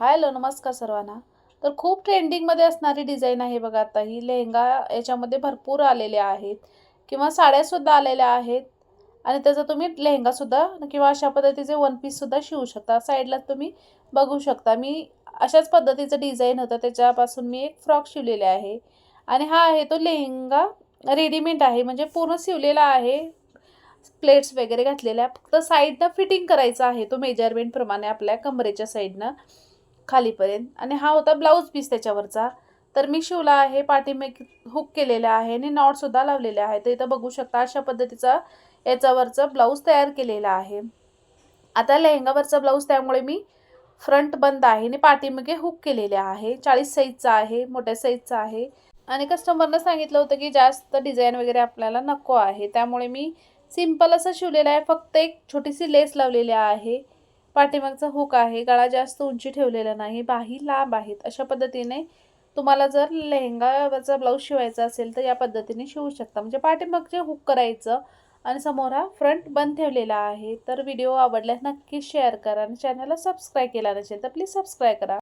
Hello नमस्कार सर्वांना. तर खूप ट्रेंडिंगमध्ये असणारी डिझाईन आहे बघा. आता ही लेहंगा याच्यामध्ये भरपूर आलेले आहेत किंवा साड्यासुद्धा आलेल्या आहेत आणि त्याचा तुम्ही लेहंगासुद्धा किंवा अशा पद्धतीचे वन पीससुद्धा शिवू शकता. साईडला तुम्ही बघू शकता. मी अशाच पद्धतीचं डिझाईन होतं त्याच्यापासून मी एक फ्रॉक शिवलेले आहे आणि हा आहे तो लेहंगा रेडीमेड आहे, म्हणजे पूर्ण शिवलेला आहे. प्लेट्स वगैरे घातलेल्या, फक्त साईडनं फिटिंग करायचा आहे तो मेजरमेंटप्रमाणे आपल्या कमरेच्या साईडनं खालीपर्यंत. आणि हा होता ब्लाऊज पीस त्याच्यावरचा. तर मी शिवला आहे, पाठीमागे हुक केलेला आहे आणि नॉटसुद्धा लावलेले आहे. तर इथं बघू शकता अशा पद्धतीचा याच्यावरचा ब्लाऊज तयार केलेला आहे. आता लेहंगावरचा ब्लाऊज त्यामुळे मी फ्रंट बंद आहे आणि पाठीमागे हुक केलेले आहे. 40 साईजचा आहे, मोठ्या साईजचा आहे. आणि कस्टमरनं सांगितलं होतं की जास्त डिझाईन वगैरे आपल्याला नको आहे, त्यामुळे मी सिंपल असं शिवलेलं आहे. फक्त एक छोटीशी लेस लावलेली आहे, पाठीमागचा हुक आहे, गळा जास्त उंची ठेवलेला नाही, बाही लांब आहेत. अशा पद्धतीने तुम्हाला जर लेहंगावरचा ब्लाऊज शिवायचा असेल तर या पद्धतीने शिवू शकता. म्हणजे पाठीमागचे हुक करायचं आणि समोर हा फ्रंट बंद ठेवलेला आहे. तर व्हिडिओ आवडल्यास नक्की शेअर करा आणि चॅनलला सबस्क्राईब केला नसेल तर प्लीज सबस्क्राईब करा.